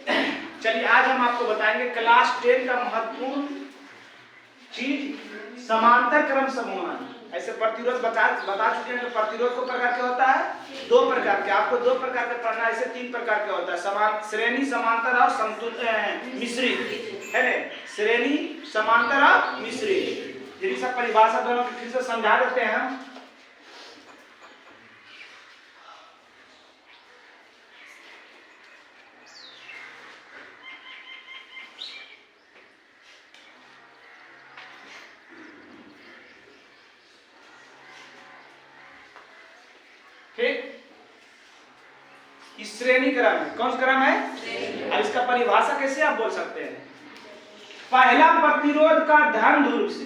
चलिए आज हम आपको बताएंगे क्लास 10 का महत्वपूर्ण चीज समांतर क्रम समूहन। ऐसे प्रतिरोध बता चुके हैं कि प्रतिरोध को प्रकार क्या होता है, दो प्रकार के। आपको दो प्रकार के पढ़ना है, ऐसे तीन प्रकार के होता है, श्रेणी समांतर और समतुल्य मिश्रित है ना। श्रेणी समांतर और मिश्रित, यदि सब परिभाषा दोनों की फिर से समझा देते हैं हम। ठीक, इस श्रेणी क्रम है। कौन सा क्रम है? अब इसका परिभाषा कैसे आप बोल सकते हैं? पहला प्रतिरोध का धन ध्रुव से,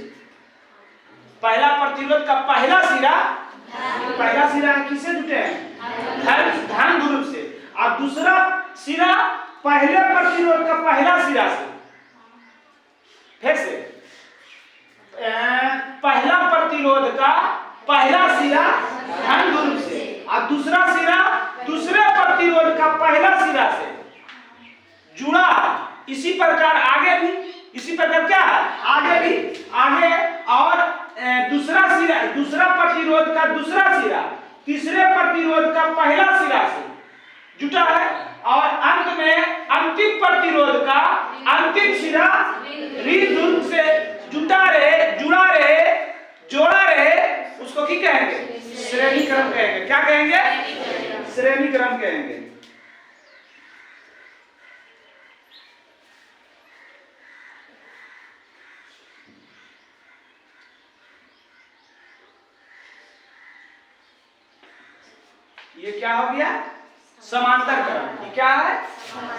पहला प्रतिरोध का पहला सिरा किससे जुटे हैं? धन ध्रुव से। और दूसरा सिरा पहले प्रतिरोध का पहला सिरा से। फिर से पहला प्रतिरोध का पहला सिरा धन ध्रुव से और दूसरा सिरा दूसरे प्रतिरोध का पहला सिरा से जुड़ा। इसी प्रकार आगे भी, इसी प्रकार क्या है आगे भी, आगे और दूसरा प्रतिरोध का दूसरा सिरा तीसरे प्रतिरोध का पहला सिरा से जुटा है और अंत में अंतिम प्रतिरोध का अंतिम सिरा ऋण ध्रुव से जुड़ा रहे, जोड़ा रहे, उसको क्या कहेंगे? श्रेणी क्रम कहेंगे। क्या कहेंगे? श्रेणी क्रम कहेंगे। ये क्या हो गया? समांतर क्रम। ये क्या है?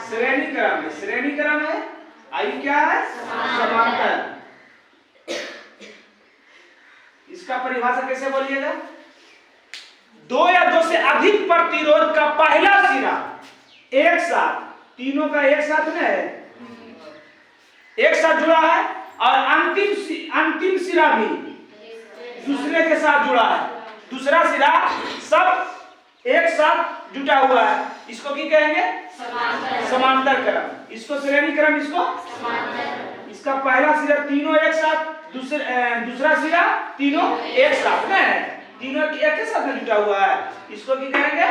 श्रेणी क्रम है। श्रेणी क्रम है। आई क्या है? समांतर। इसका परिभाषा कैसे बोलिएगा? दो या दो से अधिक प्रतिरोध का पहला सिरा एक साथ, तीनों का एक साथ में है, एक साथ जुड़ा है और अंतिम सिरा भी दूसरे के साथ जुड़ा है। दूसरा सिरा सब एक साथ जुटा हुआ है। इसको क्या कहेंगे? समांतर क्रम। इसको श्रेणी क्रम, इसको समांतर। इसका पहला सिरा तीनों एक साथ, दूसरा सिरा तीनों एक साथ में, तीनों एक साथ में जुटा हुआ है। इसको क्या कहेंगे?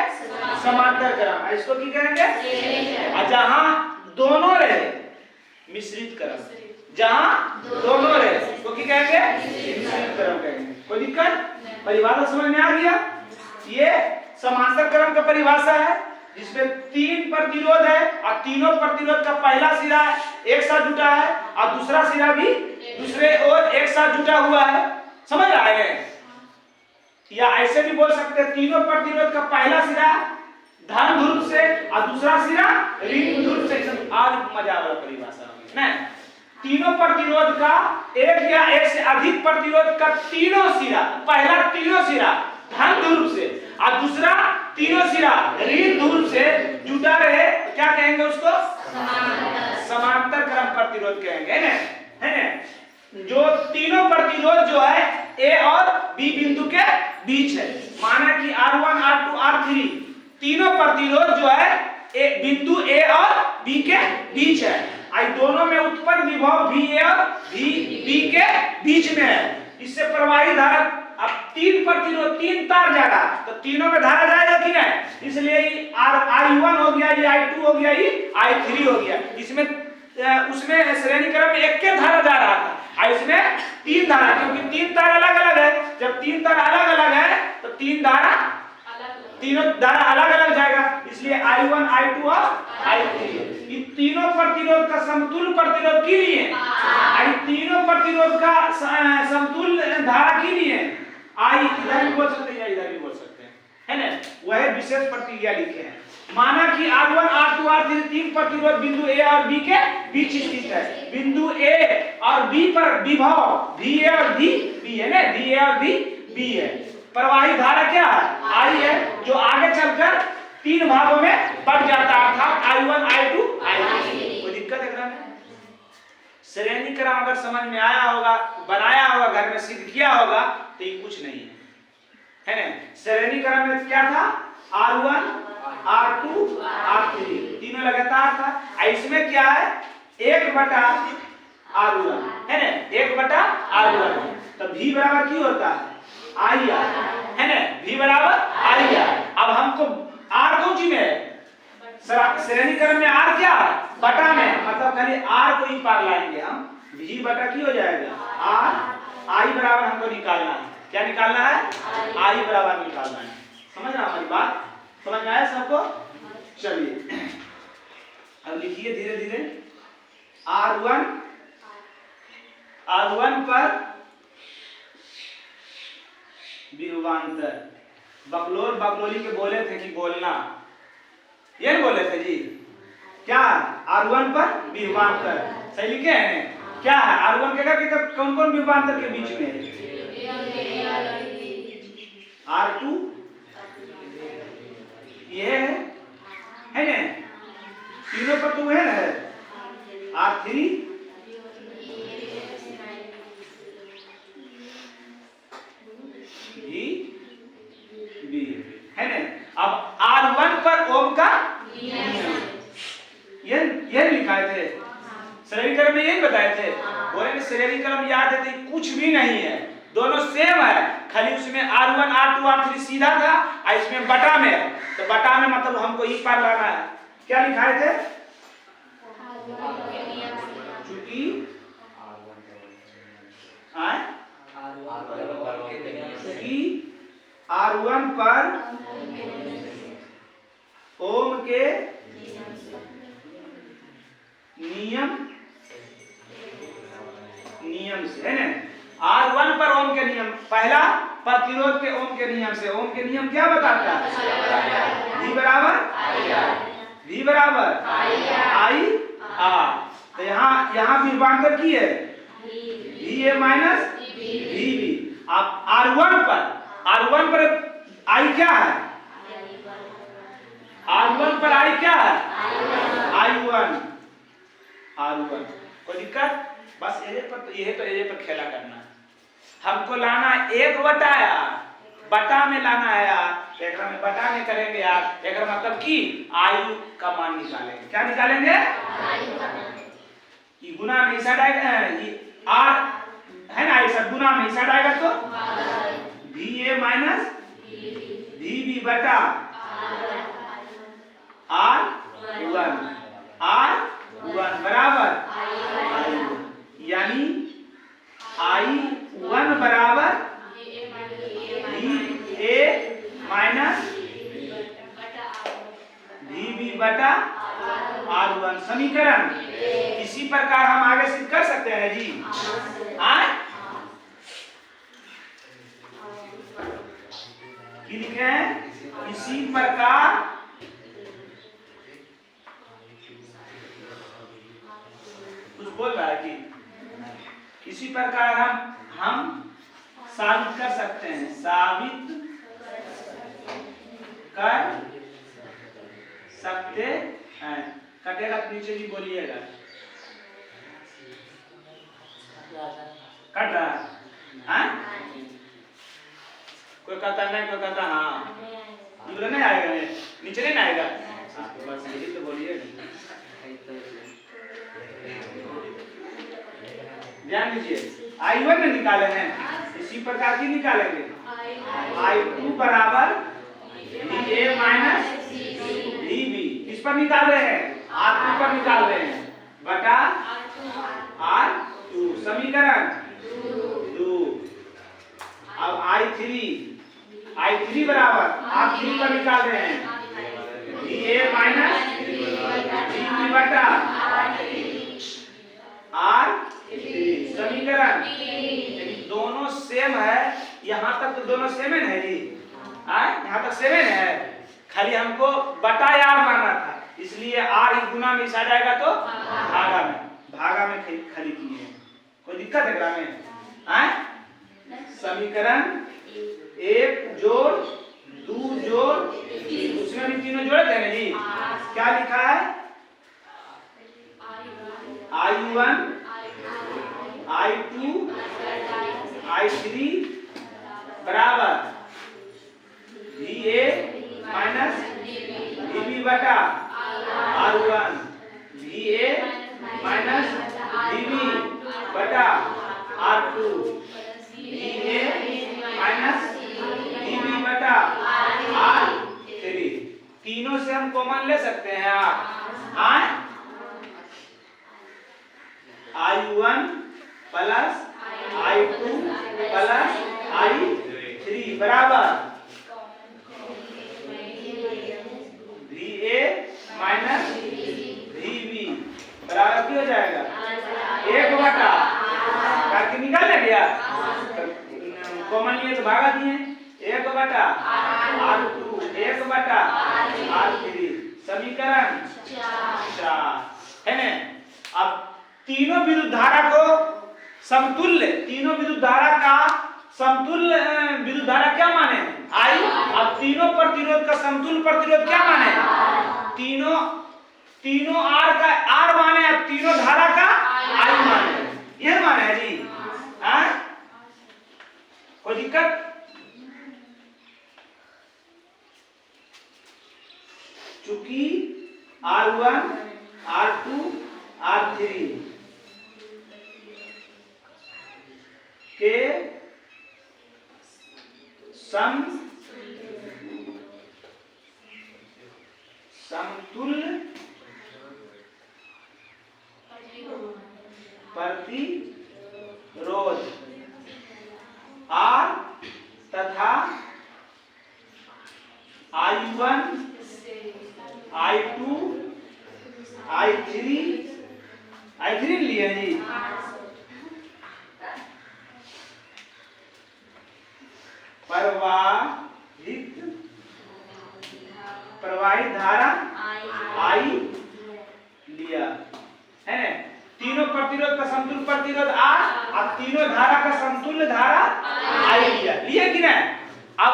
समांतर क्रम। इसको क्या कहेंगे? जहां दोनों रहे मिश्रित क्रम। जहां दोनों रहे इसको क्या कहेंगे? मिश्रित क्रम कहेंगे। कोई दिक्कत? परिभाषा समझ में आ गया? ये समांतर क्रम का परिभाषा है जिसमें तीन प्रतिरोध है और तीनों प्रतिरोध का पहला सिरा एक साथ जुटा है और दूसरा सिरा भी दूसरे ओर एक साथ जुटा हुआ है। समझ रहे हैं? या ऐसे भी बोल सकते हैं, तीनों प्रतिरोध का पहला सिरा धन ध्रुव से और दूसरा सिरा ऋण ध्रुव से। आज मजा वाला परिभाषा है। तीनों प्रतिरोध का एक या एक से अधिक प्रतिरोध का तीनों सिरा, पहला तीनों सिरा धन ध्रुव से और दूसरा तीनों सिरा ऋण ध्रुव से जुटा रहे, क्या कहेंगे उसको? समांतर क्रम प्रतिरोध कहेंगे, है ना? जो तीनों प्रतिरोध जो है ए और बी बिंदु के बीच है। माना कि R1, R2, R3 तीनों प्रतिरोध जो है बिंदु ए और बी के बीच है। आई दोनों में उत्पन्न विभव VA और VB के बीच में है। इससे प्रवाही धारा, अब तीन प्रतिरोध, तीन तार जा रहा तो तीनों में धारा जाएगा कि नहीं? इसलिए I1 हो गया, ये I2 हो गया, ये I3 हो गया। इसमें उसमें श्रेणी क्रम में एक के धारा जा रहा था और इसमें तीन धारा, क्योंकि तीन तार अलग अलग है। जब तीन तार अलग अलग है तो तीनों धारा अलग अलग जाएगा। इसलिए I1, I2 और I3 ये तीनों प्रतिरोध का समतुल्य प्रतिरोध के लिए, तीनों प्रतिरोध का समतुल्य धारा के लिए आई इधर भी बोल सकते हैं, इधर भी बोल सकते हैं, है ना? वह विशेष प्रतिक्रिया लिखे हैं। माना कि R1, R2, R3 तीन प्रतिरोध बिंदु ए और बी के बीच स्थित है। बिंदु ए और बी पर विभव VA और VB है ना, VA और VB है। प्रवाही धारा क्या है? I है, जो आगे चलकर तीन भागों में बढ़ जाता है, अर्थात I1, I2, I3। कोई दिक्कत है में? श्रेणी क्रम अगर समझ में आया होगा, बनाया होगा, घर में सिद्ध किया होगा तो ये कुछ नहीं है, है ना? श्रेणी क्रम में क्या था? R1, R2 R3 तीनों लगातार था। इसमें क्या है 1/R1 है ना, 1/R1। तो V बराबर क्यों होता है IR है ना, V बराबर IR। अब हमको R कौन सी में है, श्रेणी क्रम में R क्या है बटा में, मतलब खाली R को ही पार लाएंगे हम, V बटा की हो जाएगा R। I बराबर हमको निकालना है, क्या निकालना है I बराबर निकालना है। समझ रहा हमारी बात, समझ में आया सबको। चलिए अब लिखिए धीरे धीरे। R1 पर विभवांतर, बकलोल बकलोली के बोले थे कि बोलना, ये नहीं बोले थे जी क्या, R1 पर विभवांतर सही लिखे हैं क्या है, R1 के कौन कौन विभवांतर के बीच में है, R2 ये है ना, तीनों पर तो है ना, R3 है ना। अब R1 पर ओम का ये लिखाए थे श्रेणी क्रम में, यही बताए थे। बोले श्रेणी क्रम याद है तो कुछ भी नहीं है, दोनों सेम है, खाली उसमें R1 R2 R3 सीधा था, और इसमें बटा में है। तो बटा में मतलब हमको ई पार लाना है। क्या लिखाए थे, चूंकि R1 पर ओम के नियम से है ना, R1 पर ओम के नियम, पहला प्रतिरोध के ओम के नियम से। ओम के नियम क्या बताता है, V बराबर I R। तो यहाँ विभवांतर की है VA माइनस VB। आप R1 पर I क्या है, R1 पर I क्या है I1। कोई दिक्कत, बस एजे पर खेला करना है। हमको लाना 1/R, बटा में लाना है यार, एक में बटा में करेंगे यार, एक मतलब कि आयु का मान निकालेंगे। क्या निकालेंगे, ये गुना में इस साइड आएगा, ये R है ना, ऐसा गुना में इस साइड आएगा तो VA माइनस VB बटा R1 बराबर यानी I1 बराबर VA माइनस VB बटा R1 समीकरण। इसी प्रकार हम आगे सिद्ध कर सकते हैं जी। लिखे हैं इसी प्रकार कुछ बोल रहा है कि इसी प्रकार हम साबित कर सकते हैं, कटेगा तो नीचे भी बोलिएगा, कट रहा है कोई कहता नहीं, कोई कहता हाँ, नहीं आएगा, नीचे नहीं आएगा, बस यही तो बोलिए। ध्यान दीजिए, I1 में निकाले हैं, इसी प्रकार की निकालेंगे I2 बराबर VA माइनस VB। किस पर निकाल रहे हैं, R2 पर निकाल रहे हैं, बटा R2 समीकरण 2। अब I3 बराबर R3 पर निकाल रहे हैं VA माइनस VB बटा R3 समीकरण। दोनों सेम है, यहाँ तक तो दोनों सेम है जी, यहाँ तक सेम है, खाली हमको बटा R माना था, इसलिए R गुना में इसा जाएगा तो भागा में खाली किए। कोई दिक्कत है ग्राम में? समीकरण 1 जोड़ 2 जोड़ 3, उसमें भी तीनों जोड़े थे ना जी। क्या लिखा है, I1 I2 I3 बराबर VA माइनस VB बटा R1 VA माइनस VB बटा R2 VA माइनस VB बटा R3। तीनों से हम कॉमन ले सकते हैं आप I1 plus I2 plus I3 बराबर VA माइनस VB बराबर क्या हो जाएगा 1 बटा करके निकाल लिया कॉमन लिए तो भागा दिए 1 बटा R2 1 बटा R3 समीकरण 4 है ना। अब तीनों विद्युत धारा को समतुल्य तीनों विद्युत धारा का समतुल्य विद्युत धारा क्या माने I। अब तीनों प्रतिरोध का समतुल्य प्रतिरोध क्या माने तीनों R का R माने अब तीनों धारा का I माने यह माने है जी। कोई दिक्कत चूंकि R1 R2 R3 के समतुल्य प्रतिरोध R तथा I1 I2 I3 लिए जी। प्रवाहित धारा I लिया है ना। तीनों प्रतिरोध का समतुल्य प्रतिरोध R अब तीनों धारा का समतुल्य धारा I लिया कि नहीं। अब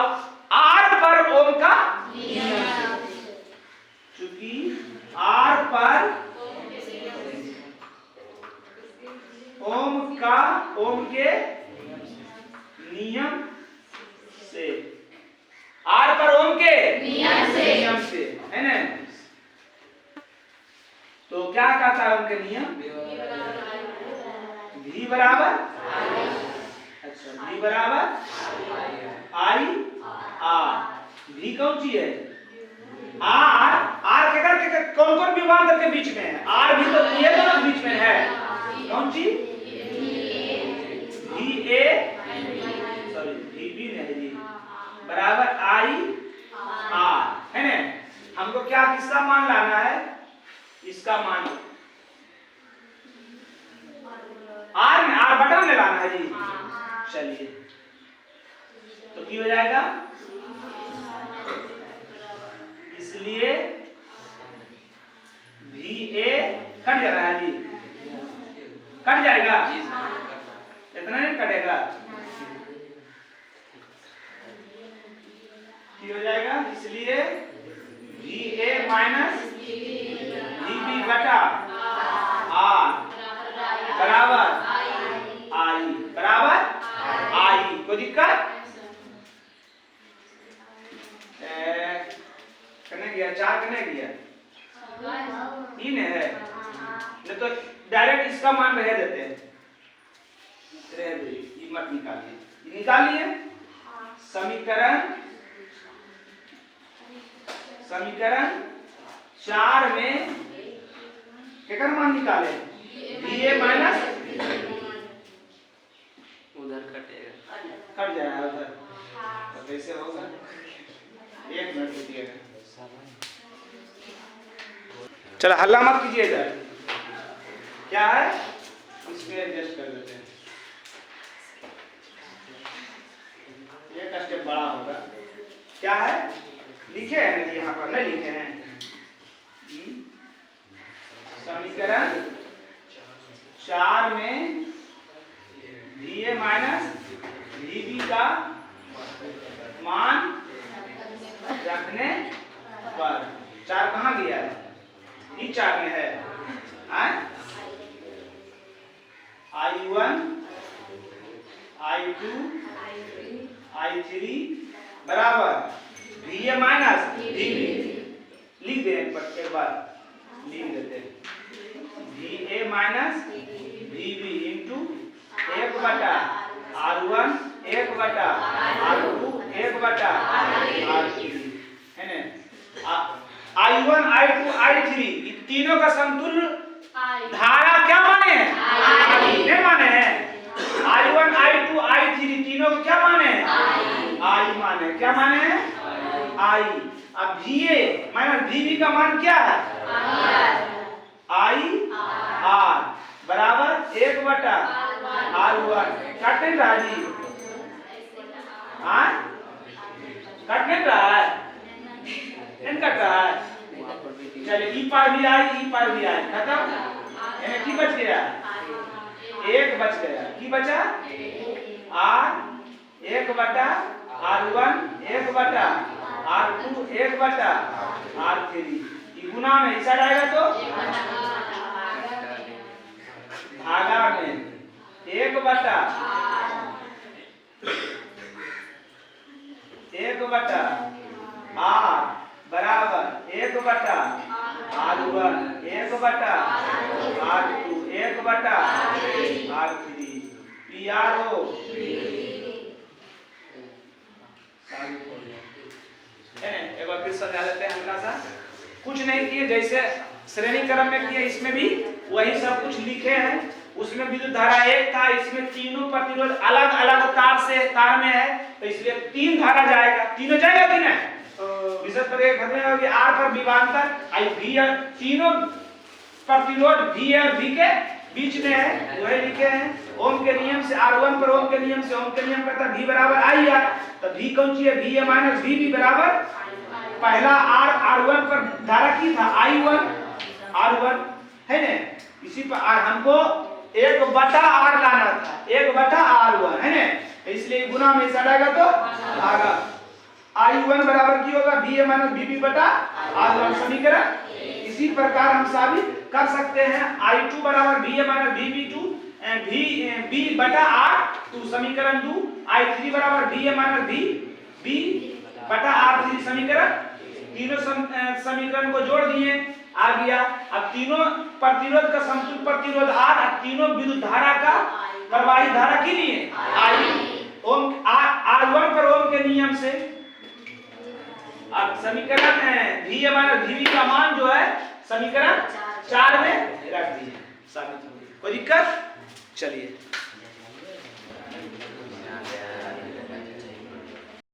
R पर ओम का चूंकि R पर ओम के नियम से R पर ओम के नियम से है ना। तो क्या कहता है उनके नियम V बराबर अच्छा V बराबर I R V कौन सी है R के कौन विभाजक के बीच में है R भी तो ये दोनों बीच में है कौन सी VA सॉरी VB नहीं जी बराबर I R है ना। हमको क्या किसका मान लाना है इसका मान R में R बटन में लाना है जी। चलिए तो क्या हो जाएगा इसलिए VA कट जा रहा है जी कट जाएगा इतना नहीं कटेगा क्या हो जाएगा इसलिए VA माइनस VB बटा R बराबर I कोई दिक्कत करने गया 4 करने गया 3 है नहीं तो डायरेक्ट इसका मान रह देते हैं रह दे ये मत निकालिए समीकरण 4 में क्या मान निकाले VA माइनस उधर कटेगा कट जाएगा उधर तो कैसे होगा 1 मिनट रुकिएगा चलो हल्ला मत कीजिए इधर क्या है इसमें एडजस्ट कर देते हैं एक स्टेप बड़ा होगा क्या है लिखे हैं ना यहाँ पर नहीं लिखे हैं समीकरण 4 में VA माइनस VB का मान रखने पर 4 कहाँ गया है ये 4 में है I1 I2 I3 बराबर VA माइनस VB लिख दें एक बार लिख देते हैं VA minus VB into 1/R1 1/R2 1/R3 है ना। I1 I2 I3 इन तीनों का समतुल्य धारा क्या माने हैं? नहीं माने हैं। I1 I2 I3 तीनों को क्या माने हैं? I माने। क्या माने हैं? I। अब VA माइनस VB का मान क्या है? I R बराबर 1/R1 काटने रहा जी, हाँ काटने रहा है, इन कट रहा है। चलिए ई पार भी आए खत्म। की बच गया? एक बच गया। की बचा? R 1/R1 1/R2 1/R3 गुना में इस साइड आएगा तो भागा में 1/R बराबर 1/R1 1/R2 1/R3 PRO एक बार फिर समझा देते हैं हल्का सा। कुछ नहीं किए, जैसे श्रेणी क्रम में किए इसमें भी वही सब कुछ लिखे हैं। उसमें विद्युत धारा एक था, इसमें तीनों प्रतिरोध अलग अलग तार में है, तो इसलिए 3 धारा जाएगा। तीनों जाएगा कि नहीं? विशेष पर एक खत्म होगी R पर विभवांतर I V तीनों प्रतिरोध V और V के बीच में है, वही लिखे हैं। ओम के नियम से R1 पर ओम के नियम से ओम के नियम करता V बराबर I R, तो V कौन सी है? VA माइनस VB बराबर पहला R1 पर धारा की था I1 R1 है ना। इसी पर हमको 1/R लाना था, 1/R1 है ना, इसलिए गुना में ऐसा आएगा तो भागा। I1 बराबर की होगा VA माइनस VB बटा R1 समीकरण। इसी प्रकार हम साबित कर सकते हैं I2 बराबर VA माइनस VB2 V बटा R2 समीकरण 2। I3 बराबर VA माइनस VB बटा R3 समीकरण। तीनों समीकरण को जोड़ दिए, आ गया। अब तीनों प्रतिरोध का समतुल्य प्रतिरोध R, अब तीनों विद्युत धारा का प्रवाही धारा के लिए I ओम R1 पर ओम के नियम से। अब समीकरण VA माइनस VB का मान जो है समीकरण 4 में रख दीजिए, साबित हो गई। कोई दिक्कत? चलिए